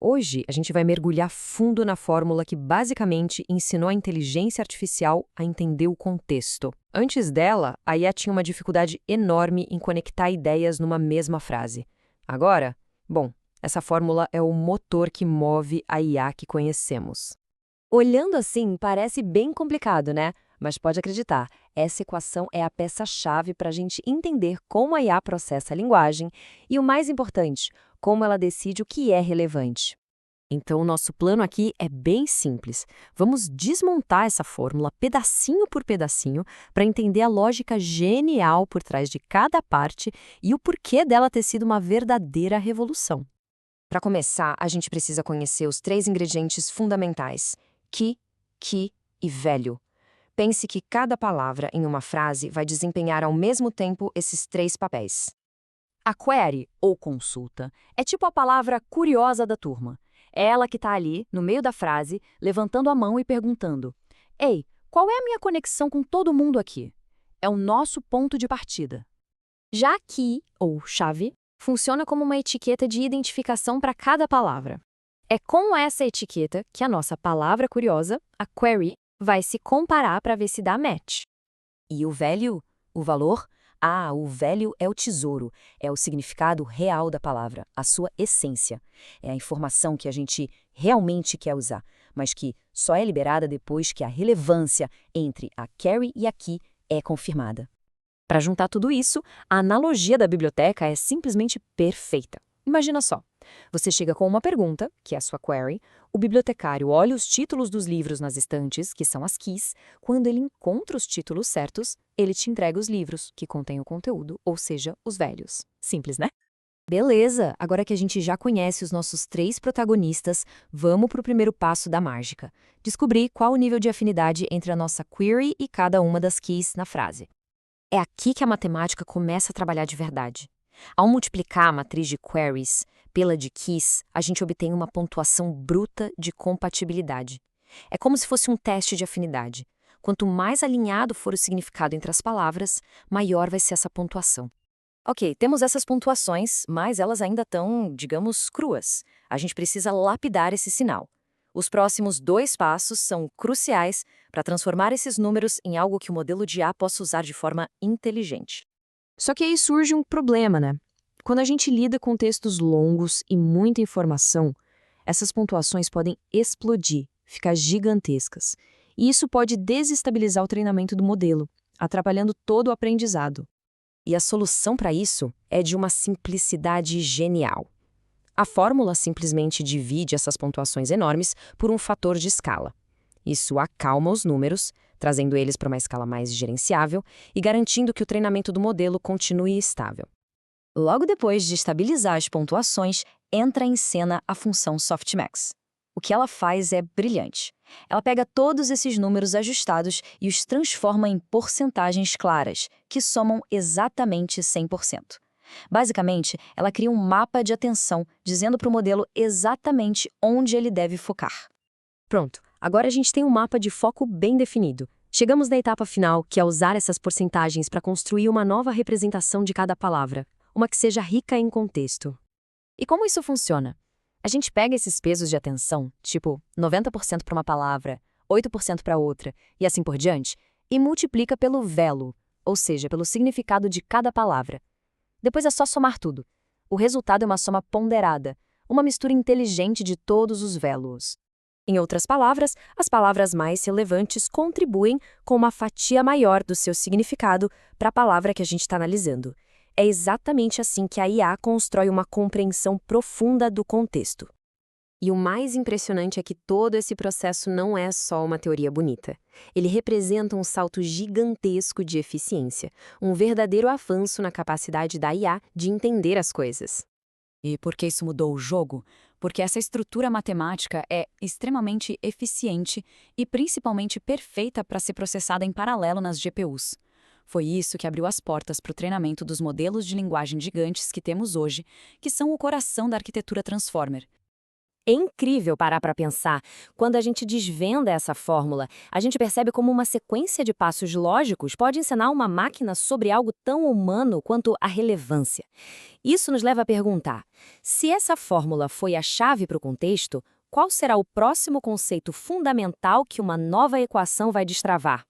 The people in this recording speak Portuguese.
Hoje, a gente vai mergulhar fundo na fórmula que basicamente ensinou a inteligência artificial a entender o contexto. Antes dela, a IA tinha uma dificuldade enorme em conectar ideias numa mesma frase. Agora, bom, essa fórmula é o motor que move a IA que conhecemos. Olhando assim, parece bem complicado, né? Mas pode acreditar, essa equação é a peça-chave para a gente entender como a IA processa a linguagem e, o mais importante, como ela decide o que é relevante. Então, o nosso plano aqui é bem simples. Vamos desmontar essa fórmula pedacinho por pedacinho para entender a lógica genial por trás de cada parte e o porquê dela ter sido uma verdadeira revolução. Para começar, a gente precisa conhecer os três ingredientes fundamentais: que e velho. Pense que cada palavra em uma frase vai desempenhar ao mesmo tempo esses três papéis. A query, ou consulta, é tipo a palavra curiosa da turma. É ela que está ali, no meio da frase, levantando a mão e perguntando: Ei, qual é a minha conexão com todo mundo aqui? É o nosso ponto de partida. Já a key, ou chave, funciona como uma etiqueta de identificação para cada palavra. É com essa etiqueta que a nossa palavra curiosa, a query, vai se comparar para ver se dá match. E o velho? O valor? Ah, o velho é o tesouro, é o significado real da palavra, a sua essência. É a informação que a gente realmente quer usar, mas que só é liberada depois que a relevância entre a carry e a key é confirmada. Para juntar tudo isso, a analogia da biblioteca é simplesmente perfeita. Imagina só. Você chega com uma pergunta, que é a sua query, o bibliotecário olha os títulos dos livros nas estantes, que são as keys. Quando ele encontra os títulos certos, ele te entrega os livros, que contêm o conteúdo, ou seja, os velhos. Simples, né? Beleza, agora que a gente já conhece os nossos três protagonistas, vamos para o primeiro passo da mágica. Descobrir qual o nível de afinidade entre a nossa query e cada uma das keys na frase. É aqui que a matemática começa a trabalhar de verdade. Ao multiplicar a matriz de queries pela de keys, a gente obtém uma pontuação bruta de compatibilidade. É como se fosse um teste de afinidade. Quanto mais alinhado for o significado entre as palavras, maior vai ser essa pontuação. Ok, temos essas pontuações, mas elas ainda estão, digamos, cruas. A gente precisa lapidar esse sinal. Os próximos dois passos são cruciais para transformar esses números em algo que o modelo de IA possa usar de forma inteligente. Só que aí surge um problema, né? Quando a gente lida com textos longos e muita informação, essas pontuações podem explodir, ficar gigantescas. E isso pode desestabilizar o treinamento do modelo, atrapalhando todo o aprendizado. E a solução para isso é de uma simplicidade genial. A fórmula simplesmente divide essas pontuações enormes por um fator de escala. Isso acalma os números, trazendo eles para uma escala mais gerenciável e garantindo que o treinamento do modelo continue estável. Logo depois de estabilizar as pontuações, entra em cena a função softmax. O que ela faz é brilhante. Ela pega todos esses números ajustados e os transforma em porcentagens claras, que somam exatamente 100%. Basicamente, ela cria um mapa de atenção, dizendo para o modelo exatamente onde ele deve focar. Pronto, agora a gente tem um mapa de foco bem definido. Chegamos na etapa final, que é usar essas porcentagens para construir uma nova representação de cada palavra, uma que seja rica em contexto. E como isso funciona? A gente pega esses pesos de atenção, tipo 90% para uma palavra, 8% para outra, e assim por diante, e multiplica pelo velo, ou seja, pelo significado de cada palavra. Depois é só somar tudo. O resultado é uma soma ponderada, uma mistura inteligente de todos os velos. Em outras palavras, as palavras mais relevantes contribuem com uma fatia maior do seu significado para a palavra que a gente está analisando. É exatamente assim que a IA constrói uma compreensão profunda do contexto. E o mais impressionante é que todo esse processo não é só uma teoria bonita. Ele representa um salto gigantesco de eficiência, um verdadeiro avanço na capacidade da IA de entender as coisas. E por que isso mudou o jogo? Porque essa estrutura matemática é extremamente eficiente e principalmente perfeita para ser processada em paralelo nas GPUs. Foi isso que abriu as portas para o treinamento dos modelos de linguagem gigantes que temos hoje, que são o coração da arquitetura Transformer. É incrível parar para pensar. Quando a gente desvenda essa fórmula, a gente percebe como uma sequência de passos lógicos pode ensinar uma máquina sobre algo tão humano quanto a relevância. Isso nos leva a perguntar: se essa fórmula foi a chave para o contexto, qual será o próximo conceito fundamental que uma nova equação vai destravar?